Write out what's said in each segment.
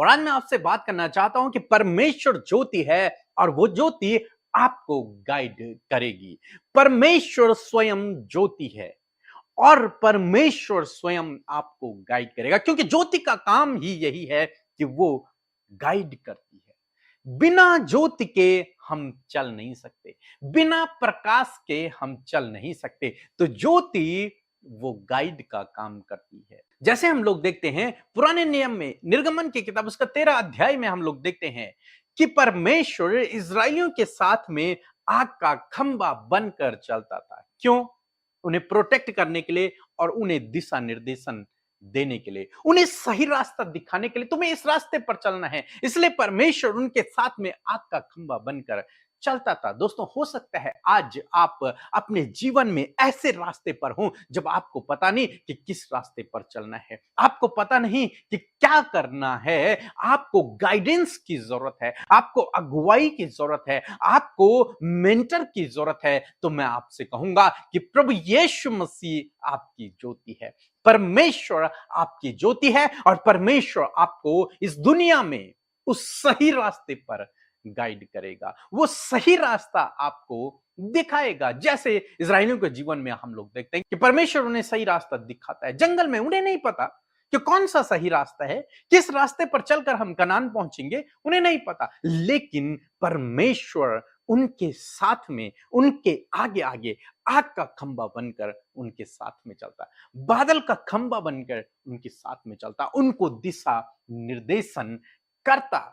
और आज मैं आपसे बात करना चाहता हूं कि परमेश्वर ज्योति है और वो ज्योति आपको गाइड करेगी। परमेश्वर स्वयं ज्योति है और परमेश्वर स्वयं आपको गाइड करेगा, क्योंकि ज्योति का काम ही यही है कि वो गाइड करती है। बिना ज्योति के हम चल नहीं सकते, बिना प्रकाश के हम चल नहीं सकते। तो ज्योति वो गाइड का काम करती है। जैसे हम लोग देखते हैं पुराने नियम में निर्गमन की किताब उसका 13 अध्याय में हम लोग देखते हैं कि परमेश्वर इस्राएलियों के साथ में आग का खंबा बनकर चलता था। क्यों? उन्हें प्रोटेक्ट करने के लिए और उन्हें दिशा निर्देशन देने के लिए, उन्हें सही रास्ता दिखाने के लिए। तुम्हें इस रास्ते पर चलना है, इसलिए परमेश्वर उनके साथ में आग का खंबा बनकर चलता था। दोस्तों, हो सकता है आज आप अपने जीवन में ऐसे रास्ते पर हो जब आपको पता नहीं कि किस रास्ते पर चलना है, आपको पता नहीं कि क्या करना है, आपको गाइडेंस की जरूरत है, आपको अगुवाई की जरूरत है, आपको मेंटर की जरूरत है। तो मैं आपसे कहूंगा कि प्रभु यीशु मसीह आपकी ज्योति है, परमेश्वर आपकी ज्योति है और परमेश्वर आपको इस दुनिया में उस सही रास्ते पर गाइड करेगा, वो सही रास्ता आपको दिखाएगा। जैसे इस्राएलियों के जीवन में हम लोग देखते हैं कि परमेश्वर उन्हें सही रास्ता दिखाता है। जंगल में उन्हें नहीं पता कि कौन सा सही रास्ता है, किस रास्ते पर चलकर हम कनान पहुंचेंगे, उन्हें नहीं पता, लेकिन परमेश्वर उनके साथ में, उनके आगे आगे आग का खंबा बनकर उनके साथ में चलता, बादल का खंबा बनकर उनके साथ में चलता, उनको दिशा निर्देशन करता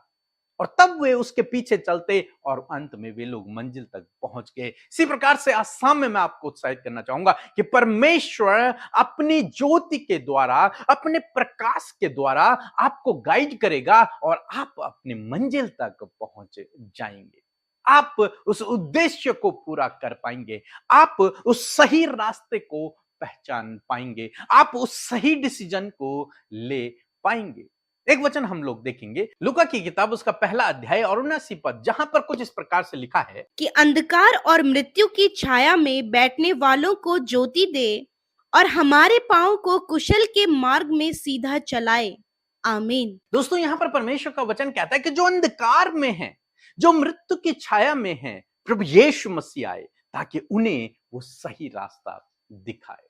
और तब वे उसके पीछे चलते और अंत में वे लोग मंजिल तक पहुंच गए। इसी प्रकार से आज शाम में मैं आपको उत्साहित करना चाहूंगा कि परमेश्वर अपनी ज्योति के द्वारा, अपने प्रकाश के द्वारा आपको गाइड करेगा और आप अपने मंजिल तक पहुंच जाएंगे। आप उस उद्देश्य को पूरा कर पाएंगे, आप उस सही रास्ते को पहचान पाएंगे, आप उस सही डिसीजन को ले पाएंगे। एक वचन हम लोग देखेंगे लूका की किताब उसका 1 अध्याय और 79 पद, जहां पर कुछ इस प्रकार से लिखा है कि अंधकार और मृत्यु की छाया में बैठने वालों को ज्योति दे और हमारे पांव को कुशल के मार्ग में सीधा चलाए। आमीन। दोस्तों, यहां पर परमेश्वर का वचन कहता है कि जो अंधकार में है, जो मृत्यु की छाया में है, प्रभु यीशु मसीह आए ताकि उन्हें वो सही रास्ता दिखाए,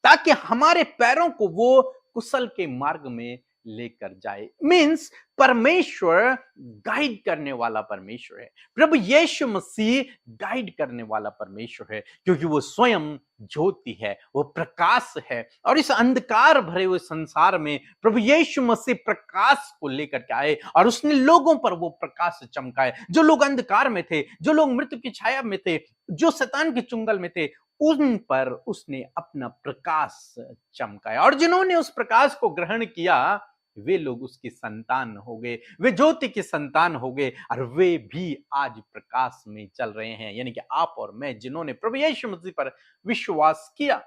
ताकि हमारे पैरों को वो कुशल के मार्ग में लेकर जाए। मींस परमेश्वर गाइड करने वाला परमेश्वर है, प्रभु यीशु मसीह गाइड करने वाला परमेश्वर है, क्योंकि वो स्वयं ज्योति है, वो प्रकाश है। और इस अंधकार भरे हुए संसार में प्रभु यीशु मसीह प्रकाश को लेकर के आए और उसने लोगों पर वो प्रकाश चमकाए। जो लोग अंधकार में थे, जो लोग मृत्यु की छाया में थे, जो शैतान के चुंगल में थे, उन पर उसने अपना प्रकाश चमकाया और जिन्होंने उस प्रकाश को ग्रहण किया वे लोग उसकी संतान हो गए, वे ज्योति की संतान हो गए और वे भी आज प्रकाश में चल रहे हैं। यानी कि आप और मैं, जिन्होंने प्रभु यीशु मसीह पर विश्वास किया।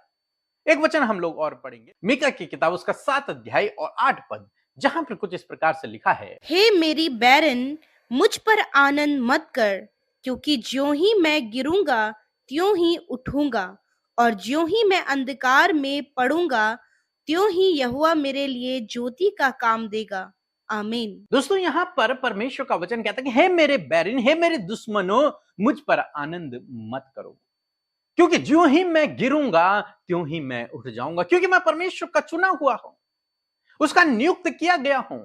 एक वचन हम लोग और पढ़ेंगे मीका की किताब उसका 7 अध्याय और 8 पद, जहां पर कुछ इस प्रकार से लिखा है, हे मेरी बैरन, मुझ पर आनंद मत कर, क्योंकि ज्यों ही मैं गिरूंगा त्यों ही उठूंगा, और ज्यों ही मैं अंधकार में पड़ूंगा त्यों ही यहोवा मेरे लिए ज्योति का काम देगा। आमीन। दोस्तों, यहां पर परमेश्वर का वचन कहता है कि हे मेरे बैरिन, हे मेरे दुश्मनों, मुझ पर आनंद मत करो, क्योंकि ज्यों ही मैं गिरूंगा त्यों ही मैं उठ जाऊंगा। क्योंकि मैं परमेश्वर का चुना हुआ हूं, उसका नियुक्त किया गया हूं,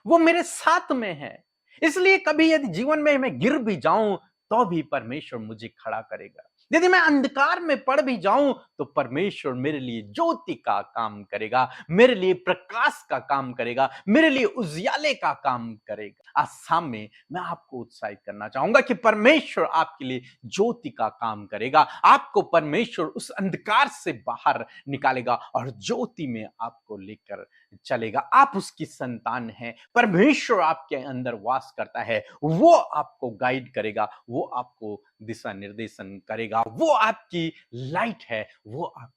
वो मेरे साथ में है। इसलिए कभी यदि जीवन में मैं गिर भी जाऊं तो भी परमेश्वर मुझे खड़ा करेगा। यदि मैं अंधकार में पड़ भी जाऊं तो परमेश्वर मेरे लिए ज्योति का काम करेगा, मेरे लिए प्रकाश का काम करेगा, मेरे लिए उजियाले का काम करेगा। आज शाम में मैं आपको उत्साहित करना चाहूंगा कि परमेश्वर आपके लिए ज्योति का काम करेगा, आपको परमेश्वर उस अंधकार से बाहर निकालेगा और ज्योति में आपको लेकर चलेगा। आप उसकी संतान हैं, परमेश्वर आपके अंदर वास करता है, वो आपको गाइड करेगा, वो आपको दिशा निर्देशन करेगा, वो आपकी लाइट है, वो आपकी